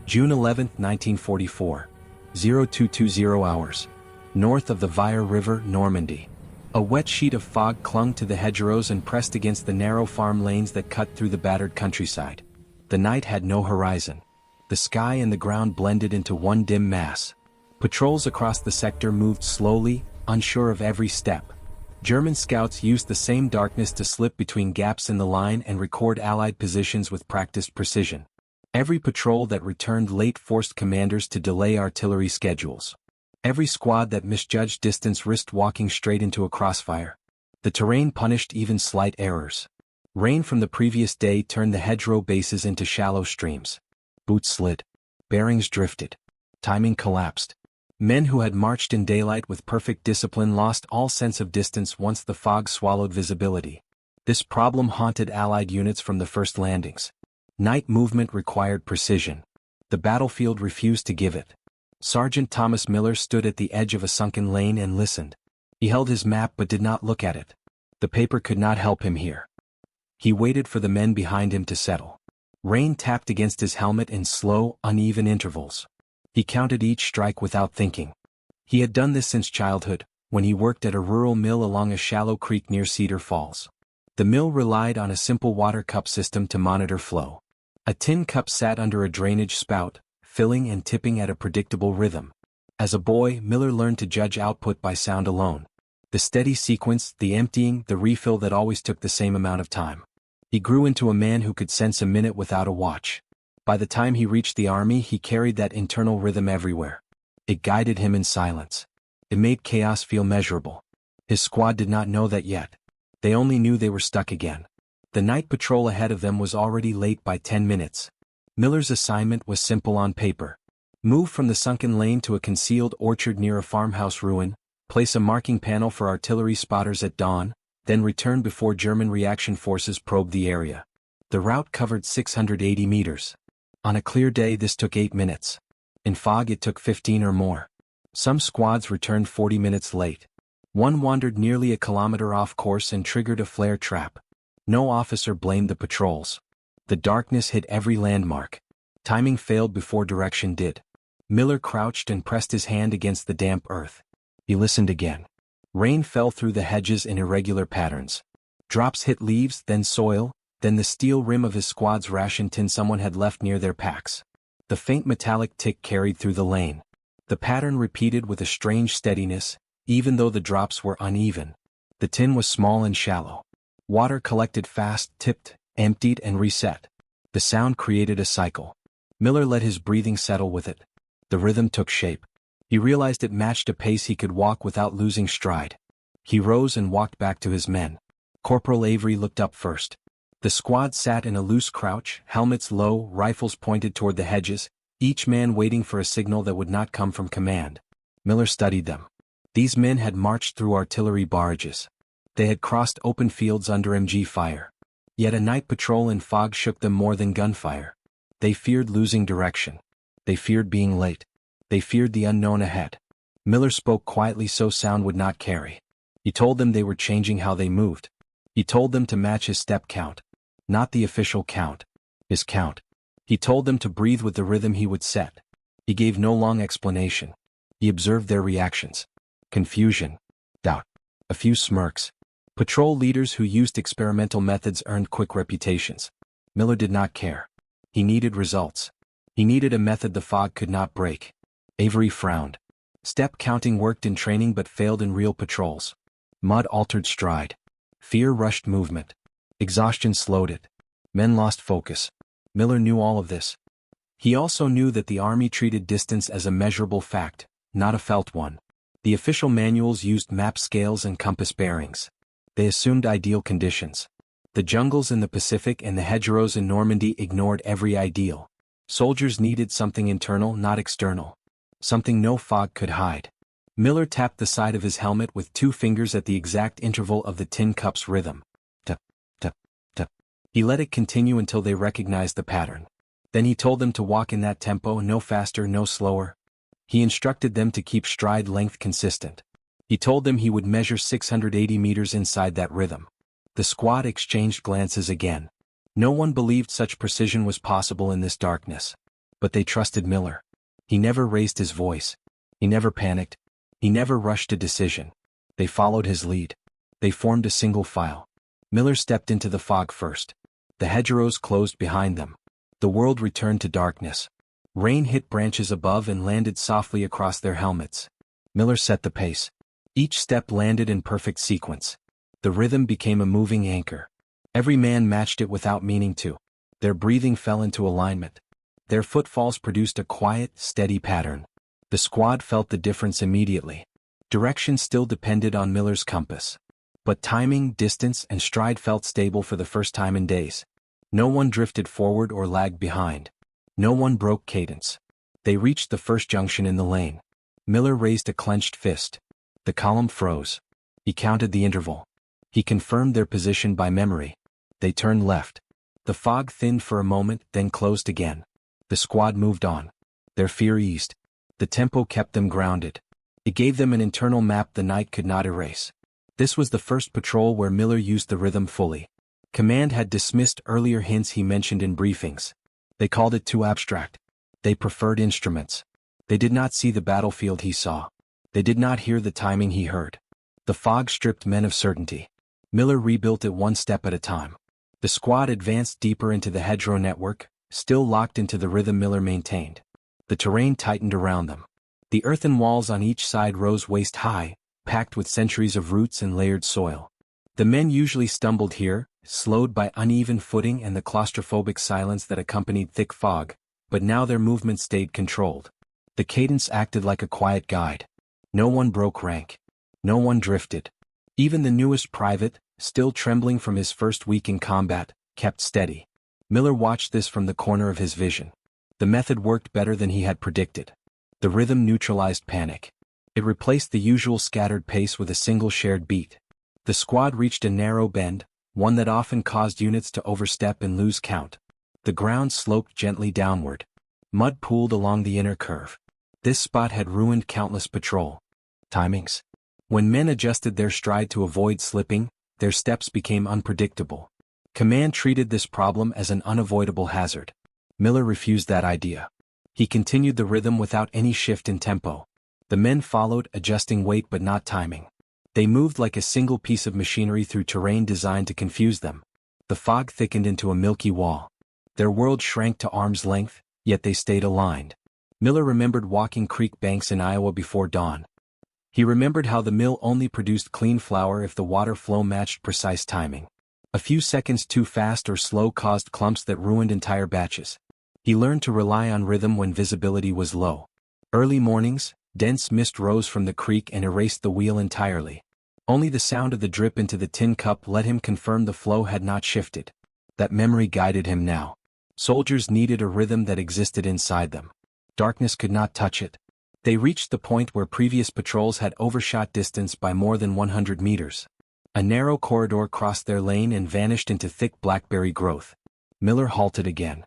June 11, 1944. 0220 hours. North of the Vire River, Normandy. A wet sheet of fog clung to the hedgerows and pressed against the narrow farm lanes that cut through the battered countryside. The night had no horizon. The sky and the ground blended into one dim mass. Patrols across the sector moved slowly, unsure of every step. German scouts used the same darkness to slip between gaps in the line and record Allied positions with practiced precision. Every patrol that returned late forced commanders to delay artillery schedules. Every squad that misjudged distance risked walking straight into a crossfire. The terrain punished even slight errors. Rain from the previous day turned the hedgerow bases into shallow streams. Boots slid. Bearings drifted. Timing collapsed. Men who had marched in daylight with perfect discipline lost all sense of distance once the fog swallowed visibility. This problem haunted Allied units from the first landings. Night movement required precision. The battlefield refused to give it. Sergeant Thomas Miller stood at the edge of a sunken lane and listened. He held his map but did not look at it. The paper could not help him here. He waited for the men behind him to settle. Rain tapped against his helmet in slow, uneven intervals. He counted each strike without thinking. He had done this since childhood, when he worked at a rural mill along a shallow creek near Cedar Falls. The mill relied on a simple water cup system to monitor flow. A tin cup sat under a drainage spout, filling and tipping at a predictable rhythm. As a boy, Miller learned to judge output by sound alone. The steady sequence, the emptying, the refill that always took the same amount of time. He grew into a man who could sense a minute without a watch. By the time he reached the army, he carried that internal rhythm everywhere. It guided him in silence. It made chaos feel measurable. His squad did not know that yet. They only knew they were stuck again. The night patrol ahead of them was already late by 10 minutes. Miller's assignment was simple on paper. Move from the sunken lane to a concealed orchard near a farmhouse ruin, place a marking panel for artillery spotters at dawn, then return before German reaction forces probed the area. The route covered 680 meters. On a clear day this took 8 minutes. In fog it took 15 or more. Some squads returned 40 minutes late. One wandered nearly a kilometer off course and triggered a flare trap. No officer blamed the patrols. The darkness hit every landmark. Timing failed before direction did. Miller crouched and pressed his hand against the damp earth. He listened again. Rain fell through the hedges in irregular patterns. Drops hit leaves, then soil, then the steel rim of his squad's ration tin someone had left near their packs. The faint metallic tick carried through the lane. The pattern repeated with a strange steadiness, even though the drops were uneven. The tin was small and shallow. Water collected fast, tipped, emptied and reset. The sound created a cycle. Miller let his breathing settle with it. The rhythm took shape. He realized it matched a pace he could walk without losing stride. He rose and walked back to his men. Corporal Avery looked up first. The squad sat in a loose crouch, helmets low, rifles pointed toward the hedges, each man waiting for a signal that would not come from command. Miller studied them. These men had marched through artillery barrages. They had crossed open fields under MG fire. Yet a night patrol in fog shook them more than gunfire. They feared losing direction. They feared being late. They feared the unknown ahead. Miller spoke quietly so sound would not carry. He told them they were changing how they moved. He told them to match his step count. Not the official count. His count. He told them to breathe with the rhythm he would set. He gave no long explanation. He observed their reactions. Confusion. Doubt. A few smirks. Patrol leaders who used experimental methods earned quick reputations. Miller did not care. He needed results. He needed a method the fog could not break. Avery frowned. Step counting worked in training but failed in real patrols. Mud altered stride. Fear rushed movement. Exhaustion slowed it. Men lost focus. Miller knew all of this. He also knew that the army treated distance as a measurable fact, not a felt one. The official manuals used map scales and compass bearings. They assumed ideal conditions. The jungles in the Pacific and the hedgerows in Normandy ignored every ideal. Soldiers needed something internal, not external. Something no fog could hide. Miller tapped the side of his helmet with 2 fingers at the exact interval of the tin cup's rhythm. Tup, tup, tup. He let it continue until they recognized the pattern. Then he told them to walk in that tempo, no faster, no slower. He instructed them to keep stride length consistent. He told them he would measure 680 meters inside that rhythm. The squad exchanged glances again. No one believed such precision was possible in this darkness. But they trusted Miller. He never raised his voice. He never panicked. He never rushed a decision. They followed his lead. They formed a single file. Miller stepped into the fog first. The hedgerows closed behind them. The world returned to darkness. Rain hit branches above and landed softly across their helmets. Miller set the pace. Each step landed in perfect sequence. The rhythm became a moving anchor. Every man matched it without meaning to. Their breathing fell into alignment. Their footfalls produced a quiet, steady pattern. The squad felt the difference immediately. Direction still depended on Miller's compass. But timing, distance, and stride felt stable for the first time in days. No one drifted forward or lagged behind. No one broke cadence. They reached the first junction in the lane. Miller raised a clenched fist. The column froze. He counted the interval. He confirmed their position by memory. They turned left. The fog thinned for a moment, then closed again. The squad moved on. Their fear eased. The tempo kept them grounded. It gave them an internal map the night could not erase. This was the first patrol where Miller used the rhythm fully. Command had dismissed earlier hints he mentioned in briefings. They called it too abstract. They preferred instruments. They did not see the battlefield he saw. They did not hear the timing he heard. The fog stripped men of certainty. Miller rebuilt it one step at a time. The squad advanced deeper into the hedgerow network, still locked into the rhythm Miller maintained. The terrain tightened around them. The earthen walls on each side rose waist-high, packed with centuries of roots and layered soil. The men usually stumbled here, slowed by uneven footing and the claustrophobic silence that accompanied thick fog, but now their movement stayed controlled. The cadence acted like a quiet guide. No one broke rank. No one drifted. Even the newest private, still trembling from his first week in combat, kept steady. Miller watched this from the corner of his vision. The method worked better than he had predicted. The rhythm neutralized panic. It replaced the usual scattered pace with a single shared beat. The squad reached a narrow bend, one that often caused units to overstep and lose count. The ground sloped gently downward. Mud pooled along the inner curve. This spot had ruined countless patrol timings. When men adjusted their stride to avoid slipping, their steps became unpredictable. Command treated this problem as an unavoidable hazard. Miller refused that idea. He continued the rhythm without any shift in tempo. The men followed, adjusting weight but not timing. They moved like a single piece of machinery through terrain designed to confuse them. The fog thickened into a milky wall. Their world shrank to arm's length, yet they stayed aligned. Miller remembered walking creek banks in Iowa before dawn. He remembered how the mill only produced clean flour if the water flow matched precise timing. A few seconds too fast or slow caused clumps that ruined entire batches. He learned to rely on rhythm when visibility was low. Early mornings, dense mist rose from the creek and erased the wheel entirely. Only the sound of the drip into the tin cup let him confirm the flow had not shifted. That memory guided him now. Soldiers needed a rhythm that existed inside them. Darkness could not touch it. They reached the point where previous patrols had overshot distance by more than 100 meters. A narrow corridor crossed their lane and vanished into thick blackberry growth. Miller halted again.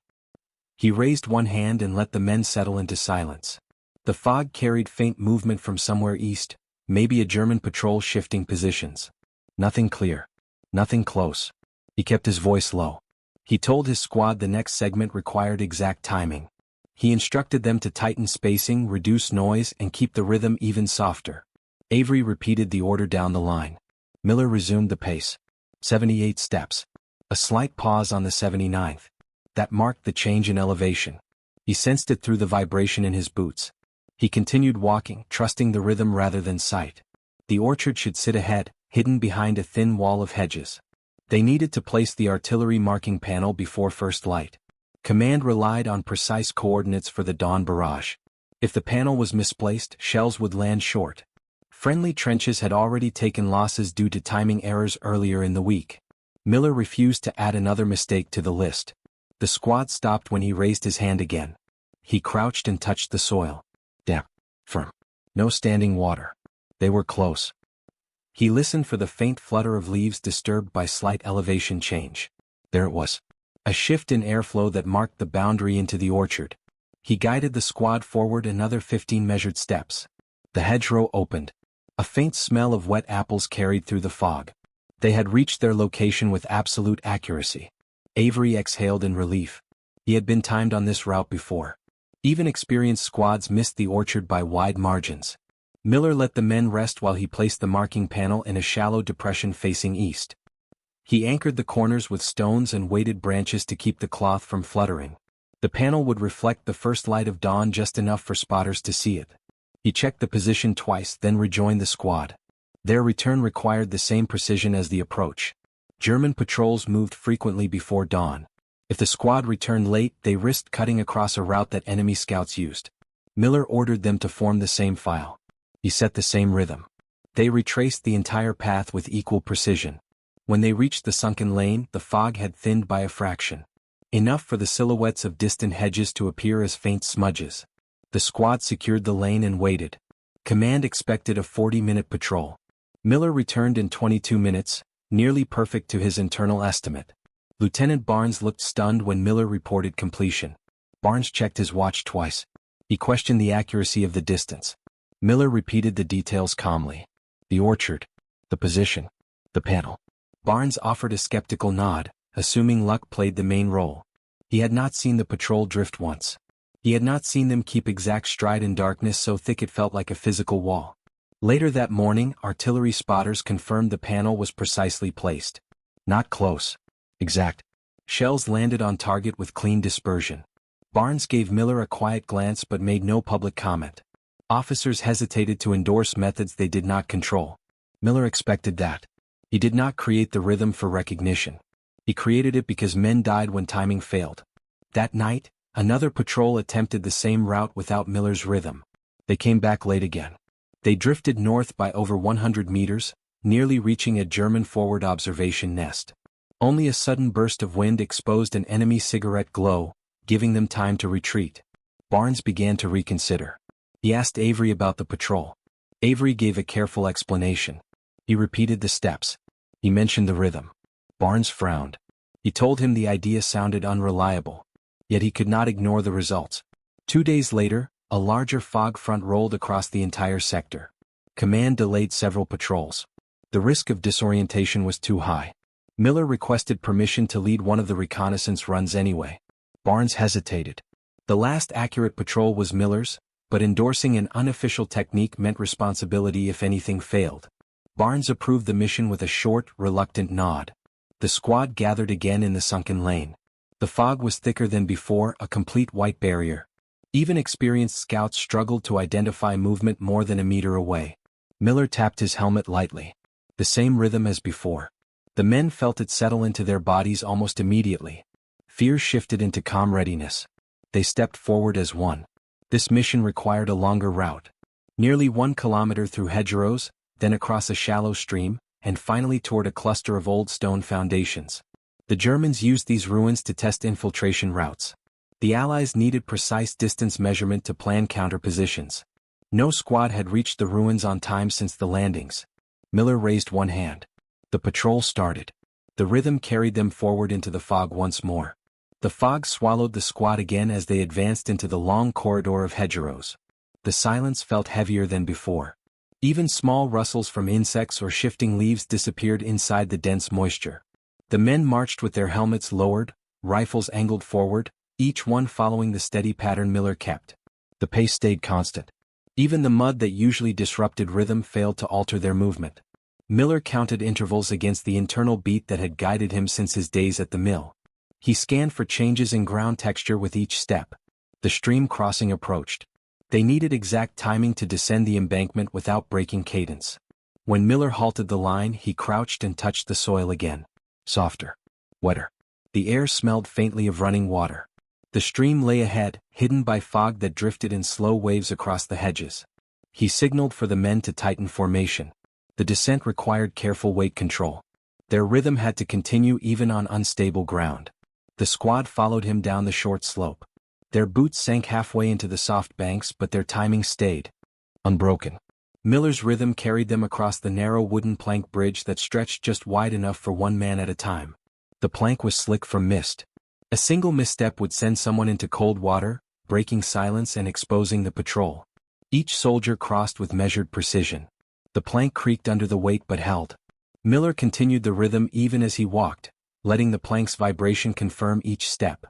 He raised one hand and let the men settle into silence. The fog carried faint movement from somewhere east, maybe a German patrol shifting positions. Nothing clear. Nothing close. He kept his voice low. He told his squad the next segment required exact timing. He instructed them to tighten spacing, reduce noise, and keep the rhythm even softer. Avery repeated the order down the line. Miller resumed the pace. 78 steps. A slight pause on the 79th. That marked the change in elevation. He sensed it through the vibration in his boots. He continued walking, trusting the rhythm rather than sight. The orchard should sit ahead, hidden behind a thin wall of hedges. They needed to place the artillery marking panel before first light. Command relied on precise coordinates for the dawn barrage. If the panel was misplaced, shells would land short. Friendly trenches had already taken losses due to timing errors earlier in the week. Miller refused to add another mistake to the list. The squad stopped when he raised his hand again. He crouched and touched the soil. Damp. Firm. No standing water. They were close. He listened for the faint flutter of leaves disturbed by slight elevation change. There it was. A shift in airflow that marked the boundary into the orchard. He guided the squad forward another 15 measured steps. The hedgerow opened. A faint smell of wet apples carried through the fog. They had reached their location with absolute accuracy. Avery exhaled in relief. He had been timed on this route before. Even experienced squads missed the orchard by wide margins. Miller let the men rest while he placed the marking panel in a shallow depression facing east. He anchored the corners with stones and weighted branches to keep the cloth from fluttering. The panel would reflect the first light of dawn just enough for spotters to see it. He checked the position twice, then rejoined the squad. Their return required the same precision as the approach. German patrols moved frequently before dawn. If the squad returned late, they risked cutting across a route that enemy scouts used. Miller ordered them to form the same file. He set the same rhythm. They retraced the entire path with equal precision. When they reached the sunken lane, the fog had thinned by a fraction. Enough for the silhouettes of distant hedges to appear as faint smudges. The squad secured the lane and waited. Command expected a 40-minute patrol. Miller returned in 22 minutes, nearly perfect to his internal estimate. Lieutenant Barnes looked stunned when Miller reported completion. Barnes checked his watch twice. He questioned the accuracy of the distance. Miller repeated the details calmly. The orchard, the position, the panel. Barnes offered a skeptical nod, assuming luck played the main role. He had not seen the patrol drift once. He had not seen them keep exact stride in darkness so thick it felt like a physical wall. Later that morning, artillery spotters confirmed the panel was precisely placed. Not close. Exact. Shells landed on target with clean dispersion. Barnes gave Miller a quiet glance but made no public comment. Officers hesitated to endorse methods they did not control. Miller expected that. He did not create the rhythm for recognition. He created it because men died when timing failed. That night, another patrol attempted the same route without Miller's rhythm. They came back late again. They drifted north by over 100 meters, nearly reaching a German forward observation nest. Only a sudden burst of wind exposed an enemy cigarette glow, giving them time to retreat. Barnes began to reconsider. He asked Avery about the patrol. Avery gave a careful explanation. He repeated the steps. He mentioned the rhythm. Barnes frowned. He told him the idea sounded unreliable. Yet he could not ignore the results. 2 days later, a larger fog front rolled across the entire sector. Command delayed several patrols. The risk of disorientation was too high. Miller requested permission to lead one of the reconnaissance runs anyway. Barnes hesitated. The last accurate patrol was Miller's, but endorsing an unofficial technique meant responsibility if anything failed. Barnes approved the mission with a short, reluctant nod. The squad gathered again in the sunken lane. The fog was thicker than before, a complete white barrier. Even experienced scouts struggled to identify movement more than a meter away. Miller tapped his helmet lightly. The same rhythm as before. The men felt it settle into their bodies almost immediately. Fear shifted into calm readiness. They stepped forward as one. This mission required a longer route. Nearly 1 kilometer through hedgerows, then across a shallow stream, and finally toward a cluster of old stone foundations. The Germans used these ruins to test infiltration routes. The Allies needed precise distance measurement to plan counter-positions. No squad had reached the ruins on time since the landings. Miller raised one hand. The patrol started. The rhythm carried them forward into the fog once more. The fog swallowed the squad again as they advanced into the long corridor of hedgerows. The silence felt heavier than before. Even small rustles from insects or shifting leaves disappeared inside the dense moisture. The men marched with their helmets lowered, rifles angled forward, each one following the steady pattern Miller kept. The pace stayed constant. Even the mud that usually disrupted rhythm failed to alter their movement. Miller counted intervals against the internal beat that had guided him since his days at the mill. He scanned for changes in ground texture with each step. The stream crossing approached. They needed exact timing to descend the embankment without breaking cadence. When Miller halted the line, he crouched and touched the soil again. Softer. Wetter. The air smelled faintly of running water. The stream lay ahead, hidden by fog that drifted in slow waves across the hedges. He signaled for the men to tighten formation. The descent required careful weight control. Their rhythm had to continue even on unstable ground. The squad followed him down the short slope. Their boots sank halfway into the soft banks, but their timing stayed unbroken. Miller's rhythm carried them across the narrow wooden plank bridge that stretched just wide enough for one man at a time. The plank was slick from mist. A single misstep would send someone into cold water, breaking silence and exposing the patrol. Each soldier crossed with measured precision. The plank creaked under the weight but held. Miller continued the rhythm even as he walked, letting the plank's vibration confirm each step.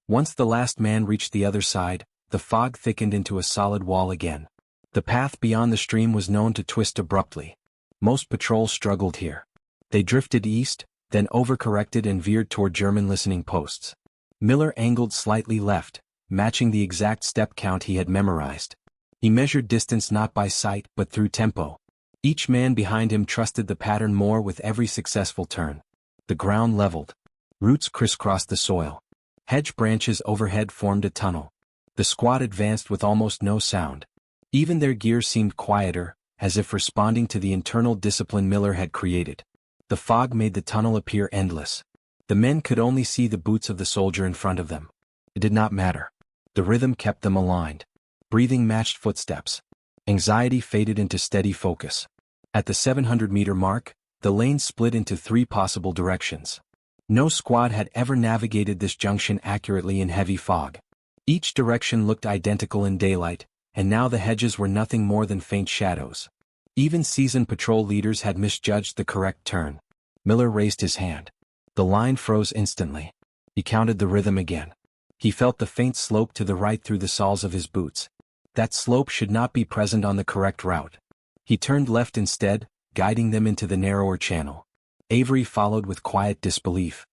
Once the last man reached the other side, the fog thickened into a solid wall again. The path beyond the stream was known to twist abruptly. Most patrols struggled here. They drifted east, then overcorrected and veered toward German listening posts. Miller angled slightly left, matching the exact step count he had memorized. He measured distance not by sight but through tempo. Each man behind him trusted the pattern more with every successful turn. The ground leveled. Roots crisscrossed the soil. Hedge branches overhead formed a tunnel. The squad advanced with almost no sound. Even their gear seemed quieter, as if responding to the internal discipline Miller had created. The fog made the tunnel appear endless. The men could only see the boots of the soldier in front of them. It did not matter. The rhythm kept them aligned. Breathing matched footsteps. Anxiety faded into steady focus. At the 700-meter mark, the lane split into 3 possible directions. No squad had ever navigated this junction accurately in heavy fog. Each direction looked identical in daylight, and now the hedges were nothing more than faint shadows. Even seasoned patrol leaders had misjudged the correct turn. Miller raised his hand. The line froze instantly. He counted the rhythm again. He felt the faint slope to the right through the soles of his boots. That slope should not be present on the correct route. He turned left instead, guiding them into the narrower channel. Avery followed with quiet disbelief.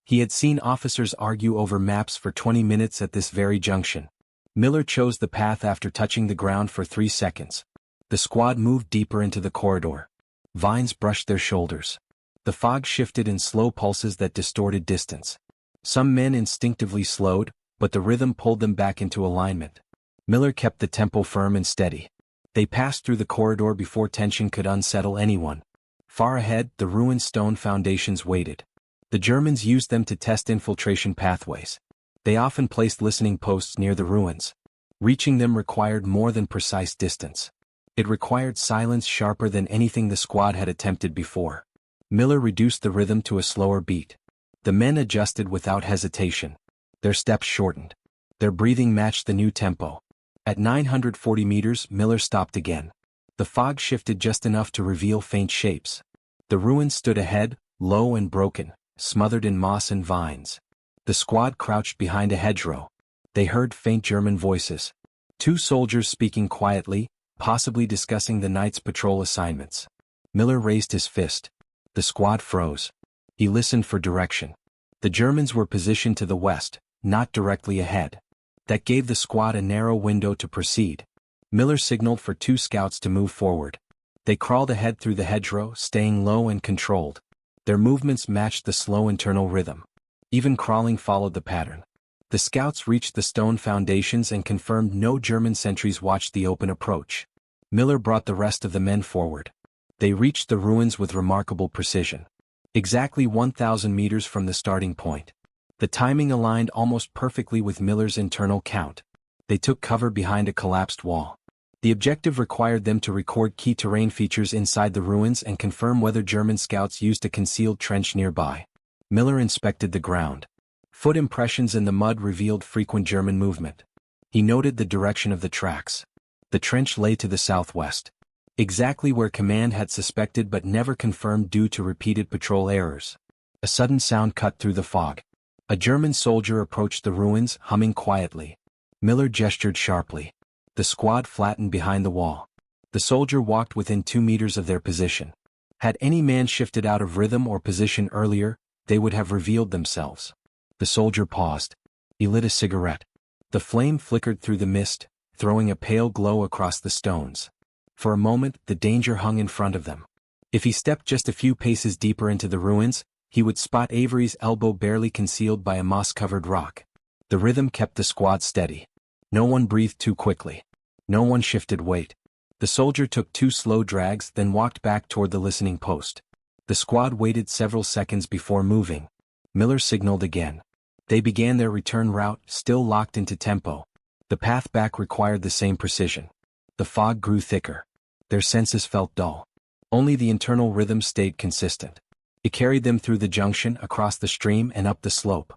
He had seen officers argue over maps for 20 minutes at this very junction. Miller chose the path after touching the ground for 3 seconds. The squad moved deeper into the corridor. Vines brushed their shoulders. The fog shifted in slow pulses that distorted distance. Some men instinctively slowed, but the rhythm pulled them back into alignment. Miller kept the tempo firm and steady. They passed through the corridor before tension could unsettle anyone. Far ahead, the ruined stone foundations waited. The Germans used them to test infiltration pathways. They often placed listening posts near the ruins. Reaching them required more than precise distance. It required silence sharper than anything the squad had attempted before. Miller reduced the rhythm to a slower beat. The men adjusted without hesitation. Their steps shortened. Their breathing matched the new tempo. At 940 meters, Miller stopped again. The fog shifted just enough to reveal faint shapes. The ruins stood ahead, low and broken, smothered in moss and vines. The squad crouched behind a hedgerow. They heard faint German voices. 2 soldiers speaking quietly, possibly discussing the night's patrol assignments. Miller raised his fist. The squad froze. He listened for direction. The Germans were positioned to the west, not directly ahead. That gave the squad a narrow window to proceed. Miller signaled for 2 scouts to move forward. They crawled ahead through the hedgerow, staying low and controlled. Their movements matched the slow internal rhythm. Even crawling followed the pattern. The scouts reached the stone foundations and confirmed no German sentries watched the open approach. Miller brought the rest of the men forward. They reached the ruins with remarkable precision. Exactly 1,000 meters from the starting point. The timing aligned almost perfectly with Miller's internal count. They took cover behind a collapsed wall. The objective required them to record key terrain features inside the ruins and confirm whether German scouts used a concealed trench nearby. Miller inspected the ground. Foot impressions in the mud revealed frequent German movement. He noted the direction of the tracks. The trench lay to the southwest. Exactly where command had suspected but never confirmed due to repeated patrol errors. A sudden sound cut through the fog. A German soldier approached the ruins, humming quietly. Miller gestured sharply. The squad flattened behind the wall. The soldier walked within 2 meters of their position. Had any man shifted out of rhythm or position earlier, they would have revealed themselves. The soldier paused. He lit a cigarette. The flame flickered through the mist, throwing a pale glow across the stones. For a moment, the danger hung in front of them. If he stepped just a few paces deeper into the ruins, he would spot Avery's elbow barely concealed by a moss-covered rock. The rhythm kept the squad steady. No one breathed too quickly. No one shifted weight. The soldier took 2 slow drags, then walked back toward the listening post. The squad waited several seconds before moving. Miller signaled again. They began their return route, still locked into tempo. The path back required the same precision. The fog grew thicker. Their senses felt dull. Only the internal rhythm stayed consistent. It carried them through the junction, across the stream and up the slope.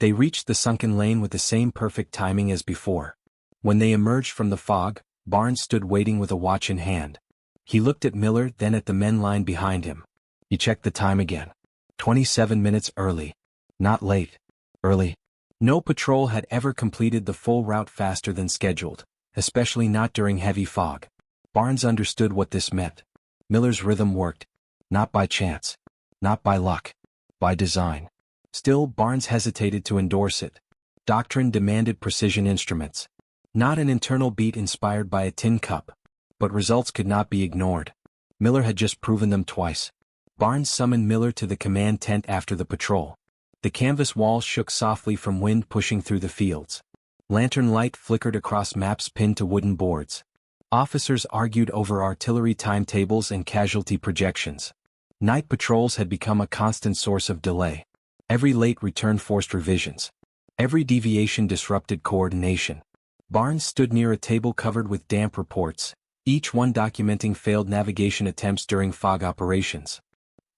They reached the sunken lane with the same perfect timing as before. When they emerged from the fog, Barnes stood waiting with a watch in hand. He looked at Miller, then at the men lined behind him. He checked the time again. 27 minutes early. Not late. Early. No patrol had ever completed the full route faster than scheduled, especially not during heavy fog. Barnes understood what this meant. Miller's rhythm worked. Not by chance. Not by luck. By design. Still, Barnes hesitated to endorse it. Doctrine demanded precision instruments. Not an internal beat inspired by a tin cup. But results could not be ignored. Miller had just proven them twice. Barnes summoned Miller to the command tent after the patrol. The canvas walls shook softly from wind pushing through the fields. Lantern light flickered across maps pinned to wooden boards. Officers argued over artillery timetables and casualty projections. Night patrols had become a constant source of delay. Every late return forced revisions. Every deviation disrupted coordination. Barnes stood near a table covered with damp reports, each one documenting failed navigation attempts during fog operations.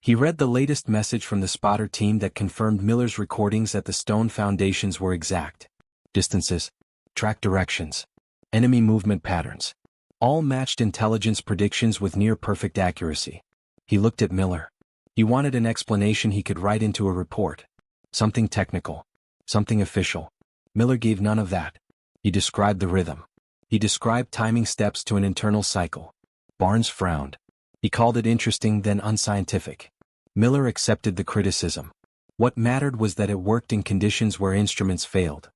He read the latest message from the spotter team that confirmed Miller's recordings that the stone foundations were exact. Distances, track directions, enemy movement patterns. All matched intelligence predictions with near-perfect accuracy. He looked at Miller. He wanted an explanation he could write into a report. Something technical. Something official. Miller gave none of that. He described the rhythm. He described timing steps to an internal cycle. Barnes frowned. He called it interesting then unscientific. Miller accepted the criticism. What mattered was that it worked in conditions where instruments failed.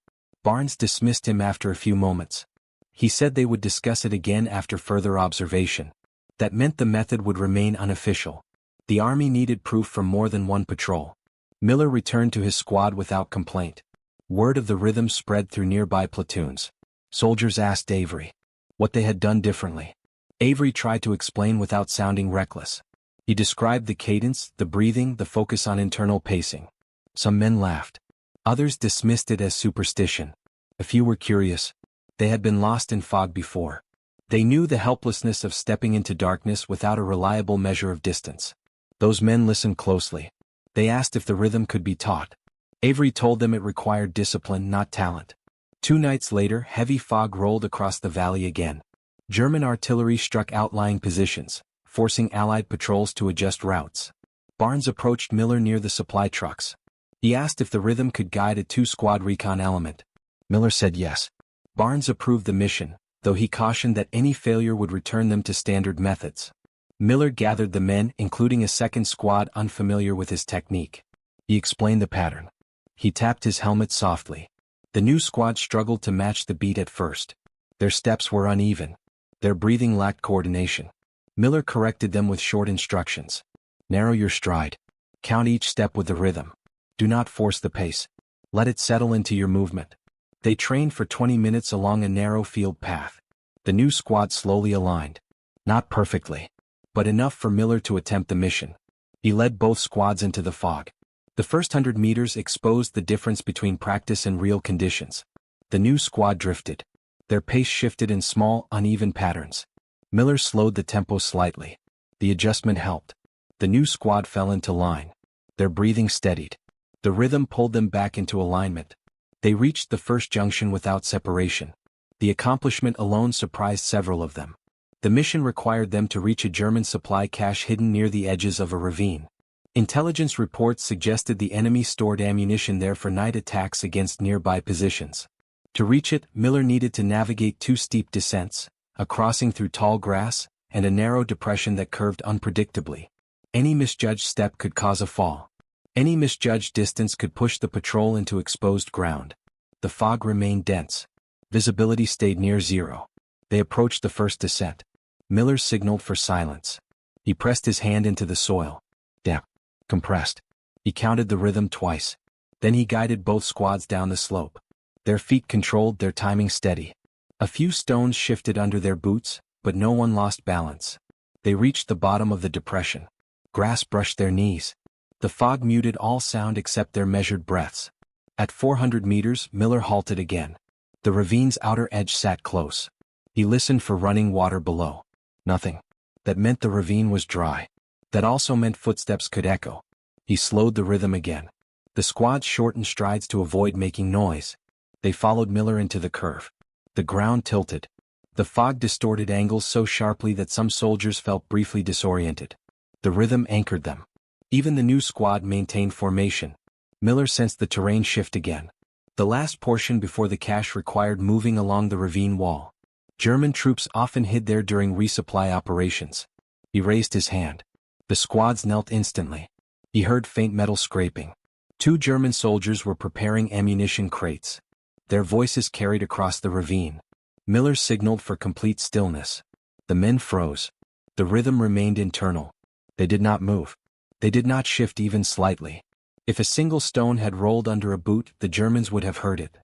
Barnes dismissed him after a few moments. He said they would discuss it again after further observation. That meant the method would remain unofficial. The Army needed proof from more than one patrol. Miller returned to his squad without complaint. Word of the rhythm spread through nearby platoons. Soldiers asked Avery what they had done differently. Avery tried to explain without sounding reckless. He described the cadence, the breathing, the focus on internal pacing. Some men laughed. Others dismissed it as superstition. A few were curious. They had been lost in fog before. They knew the helplessness of stepping into darkness without a reliable measure of distance. Those men listened closely. They asked if the rhythm could be taught. Avery told them it required discipline, not talent. 2 nights later, heavy fog rolled across the valley again. German artillery struck outlying positions, forcing Allied patrols to adjust routes. Barnes approached Miller near the supply trucks. He asked if the rhythm could guide a 2-squad recon element. Miller said yes. Barnes approved the mission, though he cautioned that any failure would return them to standard methods. Miller gathered the men, including a second squad unfamiliar with his technique. He explained the pattern. He tapped his helmet softly. The new squad struggled to match the beat at first. Their steps were uneven. Their breathing lacked coordination. Miller corrected them with short instructions. Narrow your stride. Count each step with the rhythm. Do not force the pace. Let it settle into your movement. They trained for 20 minutes along a narrow field path. The new squad slowly aligned. Not perfectly, but enough for Miller to attempt the mission. He led both squads into the fog. The first 100 meters exposed the difference between practice and real conditions. The new squad drifted. Their pace shifted in small, uneven patterns. Miller slowed the tempo slightly. The adjustment helped. The new squad fell into line. Their breathing steadied. The rhythm pulled them back into alignment. They reached the first junction without separation. The accomplishment alone surprised several of them. The mission required them to reach a German supply cache hidden near the edges of a ravine. Intelligence reports suggested the enemy stored ammunition there for night attacks against nearby positions. To reach it, Miller needed to navigate 2 steep descents, a crossing through tall grass, and a narrow depression that curved unpredictably. Any misjudged step could cause a fall. Any misjudged distance could push the patrol into exposed ground. The fog remained dense. Visibility stayed near zero. They approached the first descent. Miller signaled for silence. He pressed his hand into the soil. Damp. Compressed. He counted the rhythm twice. Then he guided both squads down the slope. Their feet controlled, their timing steady. A few stones shifted under their boots, but no one lost balance. They reached the bottom of the depression. Grass brushed their knees. The fog muted all sound except their measured breaths. At 400 meters, Miller halted again. The ravine's outer edge sat close. He listened for running water below. Nothing. That meant the ravine was dry. That also meant footsteps could echo. He slowed the rhythm again. The squad shortened strides to avoid making noise. They followed Miller into the curve. The ground tilted. The fog distorted angles so sharply that some soldiers felt briefly disoriented. The rhythm anchored them. Even the new squad maintained formation. Miller sensed the terrain shift again. The last portion before the cache required moving along the ravine wall. German troops often hid there during resupply operations. He raised his hand. The squads knelt instantly. He heard faint metal scraping. 2 German soldiers were preparing ammunition crates. Their voices carried across the ravine. Miller signaled for complete stillness. The men froze. The rhythm remained internal. They did not move. They did not shift even slightly. If a single stone had rolled under a boot, the Germans would have heard it.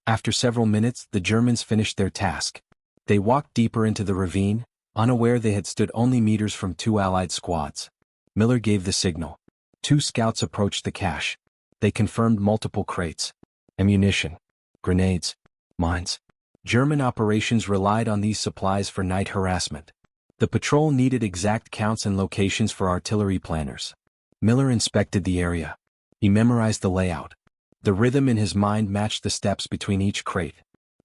After several minutes, the Germans finished their task. They walked deeper into the ravine, unaware they had stood only meters from 2 Allied squads. Miller gave the signal. 2 scouts approached the cache. They confirmed multiple crates. Ammunition. Grenades. Mines. German operations relied on these supplies for night harassment. The patrol needed exact counts and locations for artillery planners. Miller inspected the area. He memorized the layout. The rhythm in his mind matched the steps between each crate.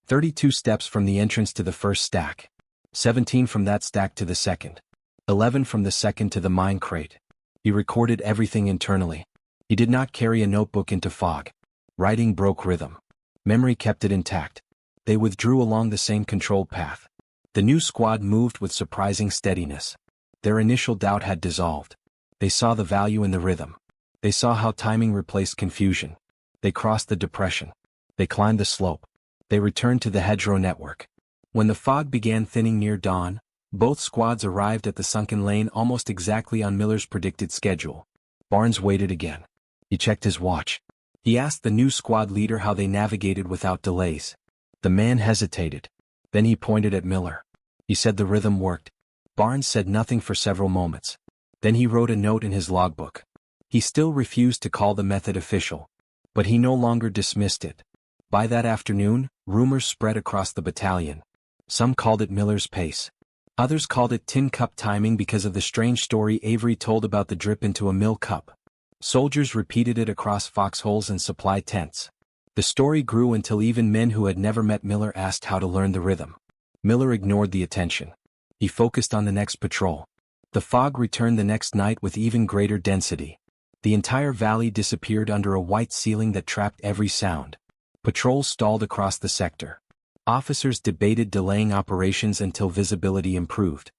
32 steps from the entrance to the first stack. 17 from that stack to the second. 11 from the second to the mine crate. He recorded everything internally. He did not carry a notebook into fog. Writing broke rhythm. Memory kept it intact. They withdrew along the same controlled path. The new squad moved with surprising steadiness. Their initial doubt had dissolved. They saw the value in the rhythm. They saw how timing replaced confusion. They crossed the depression. They climbed the slope. They returned to the hedgerow network. When the fog began thinning near dawn, both squads arrived at the sunken lane almost exactly on Miller's predicted schedule. Barnes waited again. He checked his watch. He asked the new squad leader how they navigated without delays. The man hesitated. Then he pointed at Miller. He said the rhythm worked. Barnes said nothing for several moments. Then he wrote a note in his logbook. He still refused to call the method official. But he no longer dismissed it. By that afternoon, rumors spread across the battalion. Some called it Miller's pace. Others called it tin cup timing because of the strange story Avery told about the drip into a mill cup. Soldiers repeated it across foxholes and supply tents. The story grew until even men who had never met Miller asked how to learn the rhythm. Miller ignored the attention. He focused on the next patrol. The fog returned the next night with even greater density. The entire valley disappeared under a white ceiling that trapped every sound. Patrols stalled across the sector. Officers debated delaying operations until visibility improved.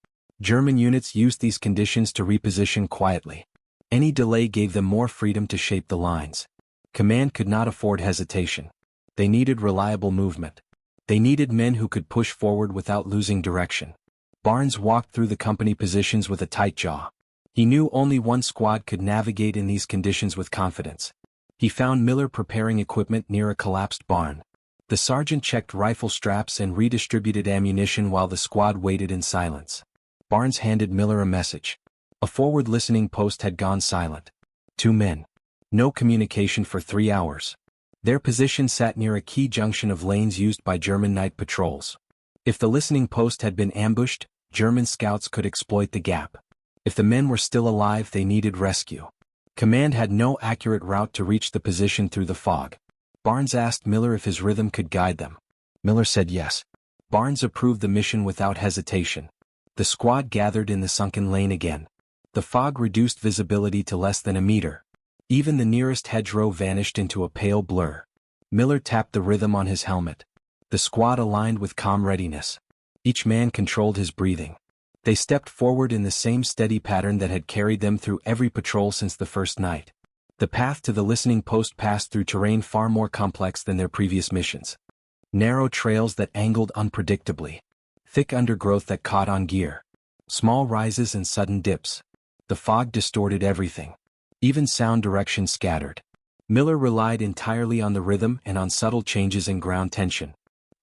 German units used these conditions to reposition quietly. Any delay gave them more freedom to shape the lines. Command could not afford hesitation. They needed reliable movement. They needed men who could push forward without losing direction. Barnes walked through the company positions with a tight jaw. He knew only one squad could navigate in these conditions with confidence. He found Miller preparing equipment near a collapsed barn. The sergeant checked rifle straps and redistributed ammunition while the squad waited in silence. Barnes handed Miller a message. A forward listening post had gone silent. 2 men. No communication for 3 hours. Their position sat near a key junction of lanes used by German night patrols. If the listening post had been ambushed, German scouts could exploit the gap. If the men were still alive, they needed rescue. Command had no accurate route to reach the position through the fog. Barnes asked Miller if his rhythm could guide them. Miller said yes. Barnes approved the mission without hesitation. The squad gathered in the sunken lane again. The fog reduced visibility to less than a meter. Even the nearest hedgerow vanished into a pale blur. Miller tapped the rhythm on his helmet. The squad aligned with calm readiness. Each man controlled his breathing. They stepped forward in the same steady pattern that had carried them through every patrol since the first night. The path to the listening post passed through terrain far more complex than their previous missions. Narrow trails that angled unpredictably. Thick undergrowth that caught on gear. Small rises and sudden dips. The fog distorted everything. Even sound direction scattered. Miller relied entirely on the rhythm and on subtle changes in ground tension.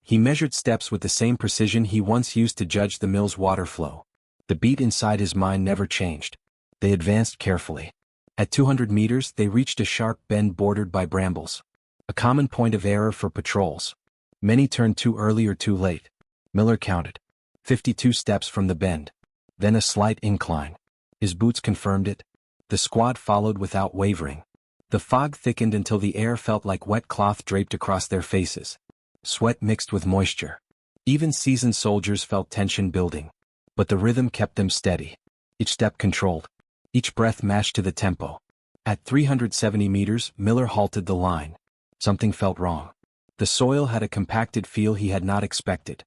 He measured steps with the same precision he once used to judge the mill's water flow. The beat inside his mind never changed. They advanced carefully. At 200 meters, they reached a sharp bend bordered by brambles. A common point of error for patrols. Many turned too early or too late. Miller counted. 52 steps from the bend. Then a slight incline. His boots confirmed it. The squad followed without wavering. The fog thickened until the air felt like wet cloth draped across their faces. Sweat mixed with moisture. Even seasoned soldiers felt tension building. But the rhythm kept them steady. Each step controlled. Each breath matched to the tempo. At 370 meters, Miller halted the line. Something felt wrong. The soil had a compacted feel he had not expected.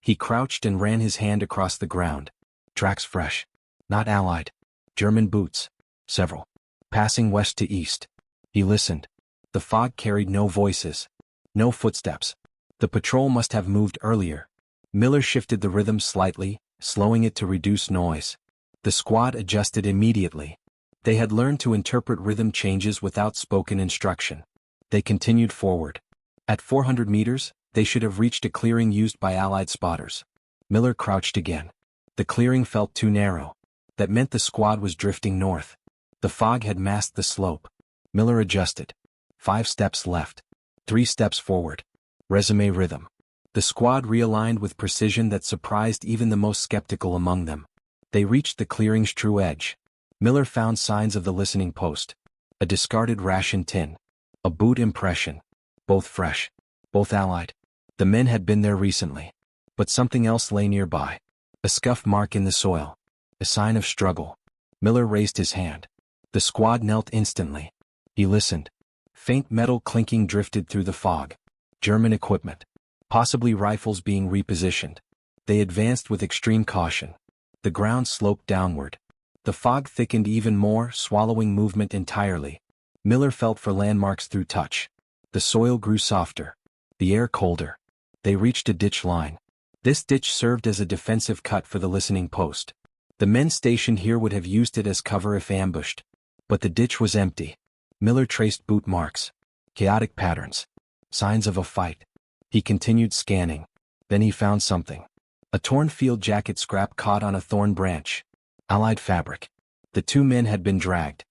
He crouched and ran his hand across the ground. Tracks fresh. Not Allied. German boots. Several. Passing west to east. He listened. The fog carried no voices. No footsteps. The patrol must have moved earlier. Miller shifted the rhythm slightly, slowing it to reduce noise. The squad adjusted immediately. They had learned to interpret rhythm changes without spoken instruction. They continued forward. At 400 meters, they should have reached a clearing used by Allied spotters. Miller crouched again. The clearing felt too narrow. That meant the squad was drifting north. The fog had masked the slope. Miller adjusted. 5 steps left. 3 steps forward. Resume rhythm. The squad realigned with precision that surprised even the most skeptical among them. They reached the clearing's true edge. Miller found signs of the listening post. A discarded ration tin. A boot impression. Both fresh. Both Allied. The men had been there recently. But something else lay nearby. A scuff mark in the soil. A sign of struggle. Miller raised his hand. The squad knelt instantly. He listened. Faint metal clinking drifted through the fog. German equipment. Possibly rifles being repositioned. They advanced with extreme caution. The ground sloped downward. The fog thickened even more, swallowing movement entirely. Miller felt for landmarks through touch. The soil grew softer. The air colder. They reached a ditch line. This ditch served as a defensive cut for the listening post. The men stationed here would have used it as cover if ambushed. But the ditch was empty. Miller traced boot marks. Chaotic patterns. Signs of a fight. He continued scanning. Then he found something. A torn field jacket scrap caught on a thorn branch. Allied fabric. The 2 men had been dragged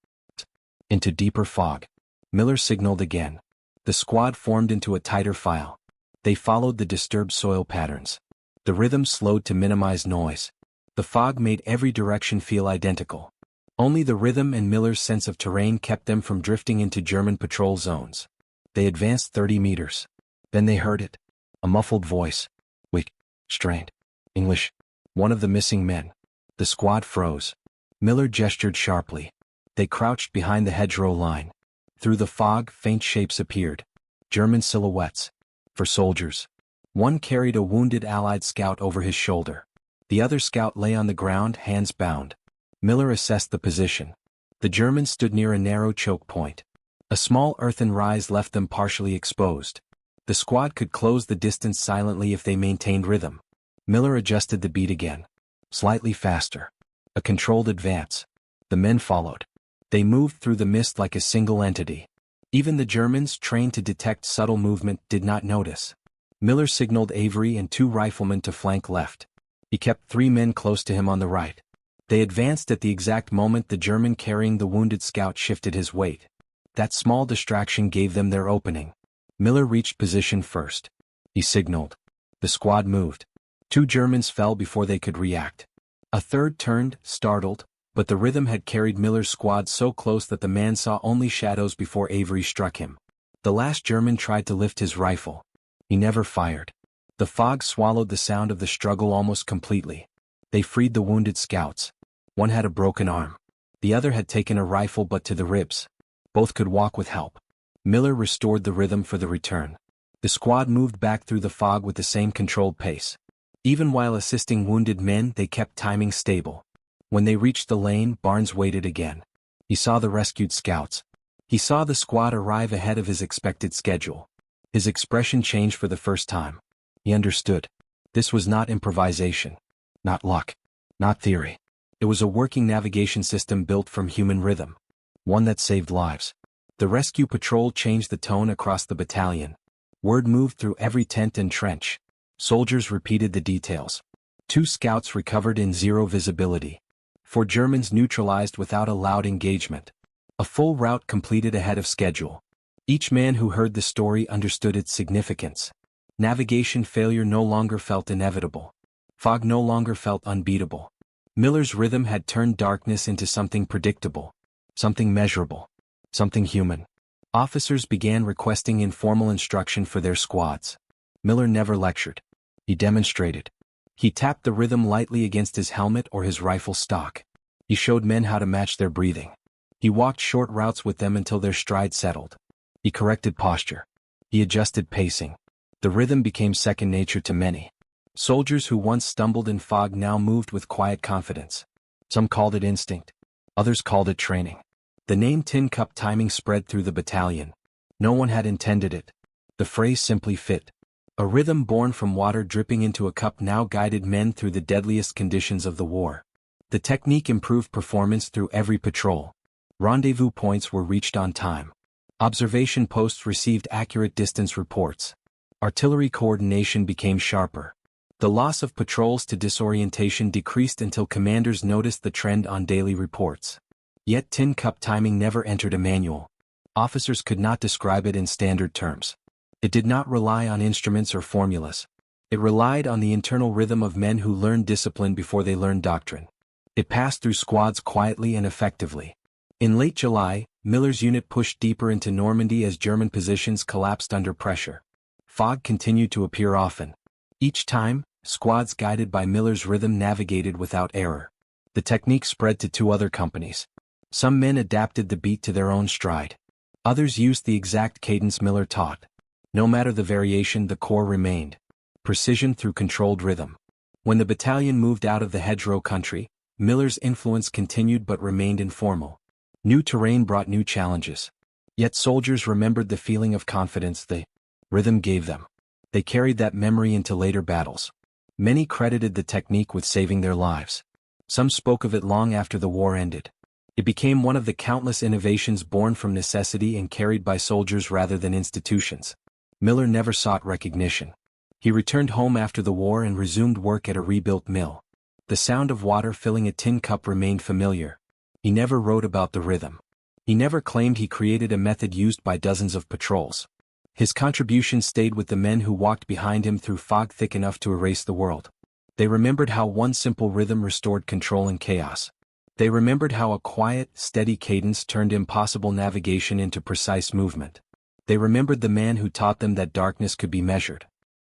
into deeper fog. Miller signaled again. The squad formed into a tighter file. They followed the disturbed soil patterns. The rhythm slowed to minimize noise. The fog made every direction feel identical. Only the rhythm and Miller's sense of terrain kept them from drifting into German patrol zones. They advanced 30 meters. Then they heard it. A muffled voice. Weak. Strained. English. One of the missing men. The squad froze. Miller gestured sharply. They crouched behind the hedgerow line. Through the fog, faint shapes appeared. German silhouettes. For soldiers. One carried a wounded Allied scout over his shoulder. The other scout lay on the ground, hands bound. Miller assessed the position. The Germans stood near a narrow choke point. A small earthen rise left them partially exposed. The squad could close the distance silently if they maintained rhythm. Miller adjusted the beat again. Slightly faster. A controlled advance. The men followed. They moved through the mist like a single entity. Even the Germans, trained to detect subtle movement, did not notice. Miller signaled Avery and 2 riflemen to flank left. He kept 3 men close to him on the right. They advanced at the exact moment the German carrying the wounded scout shifted his weight. That small distraction gave them their opening. Miller reached position first. He signaled. The squad moved. 2 Germans fell before they could react. A third turned, startled, but the rhythm had carried Miller's squad so close that the man saw only shadows before Avery struck him. The last German tried to lift his rifle. He never fired. The fog swallowed the sound of the struggle almost completely. They freed the wounded scouts. One had a broken arm. The other had taken a rifle but to the ribs. Both could walk with help. Miller restored the rhythm for the return. The squad moved back through the fog with the same controlled pace. Even while assisting wounded men, they kept timing stable. When they reached the lane, Barnes waited again. He saw the rescued scouts. He saw the squad arrive ahead of his expected schedule. His expression changed for the first time. He understood. This was not improvisation. Not luck. Not theory. It was a working navigation system built from human rhythm. One that saved lives. The rescue patrol changed the tone across the battalion. Word moved through every tent and trench. Soldiers repeated the details. 2 scouts recovered in 0 visibility. 4 Germans neutralized without a loud engagement. A full route completed ahead of schedule. Each man who heard the story understood its significance. Navigation failure no longer felt inevitable. Fog no longer felt unbeatable. Miller's rhythm had turned darkness into something predictable. Something measurable. Something human. Officers began requesting informal instruction for their squads. Miller never lectured. He demonstrated. He tapped the rhythm lightly against his helmet or his rifle stock. He showed men how to match their breathing. He walked short routes with them until their stride settled. He corrected posture. He adjusted pacing. The rhythm became second nature to many. Soldiers who once stumbled in fog now moved with quiet confidence. Some called it instinct. Others called it training. The name tin cup timing spread through the battalion. No one had intended it. The phrase simply fit. A rhythm born from water dripping into a cup now guided men through the deadliest conditions of the war. The technique improved performance through every patrol. Rendezvous points were reached on time. Observation posts received accurate distance reports. Artillery coordination became sharper. The loss of patrols to disorientation decreased until commanders noticed the trend on daily reports. Yet tin cup timing never entered a manual. Officers could not describe it in standard terms. It did not rely on instruments or formulas. It relied on the internal rhythm of men who learned discipline before they learned doctrine. It passed through squads quietly and effectively. In late July, Miller's unit pushed deeper into Normandy as German positions collapsed under pressure. Fog continued to appear often. Each time, squads guided by Miller's rhythm navigated without error. The technique spread to 2 other companies. Some men adapted the beat to their own stride. Others used the exact cadence Miller taught. No matter the variation, the core remained. Precision through controlled rhythm. When the battalion moved out of the hedgerow country, Miller's influence continued but remained informal. New terrain brought new challenges. Yet soldiers remembered the feeling of confidence the rhythm gave them. They carried that memory into later battles. Many credited the technique with saving their lives. Some spoke of it long after the war ended. It became one of the countless innovations born from necessity and carried by soldiers rather than institutions. Miller never sought recognition. He returned home after the war and resumed work at a rebuilt mill. The sound of water filling a tin cup remained familiar. He never wrote about the rhythm. He never claimed he created a method used by dozens of patrols. His contribution stayed with the men who walked behind him through fog thick enough to erase the world. They remembered how one simple rhythm restored control in chaos. They remembered how a quiet, steady cadence turned impossible navigation into precise movement. They remembered the man who taught them that darkness could be measured.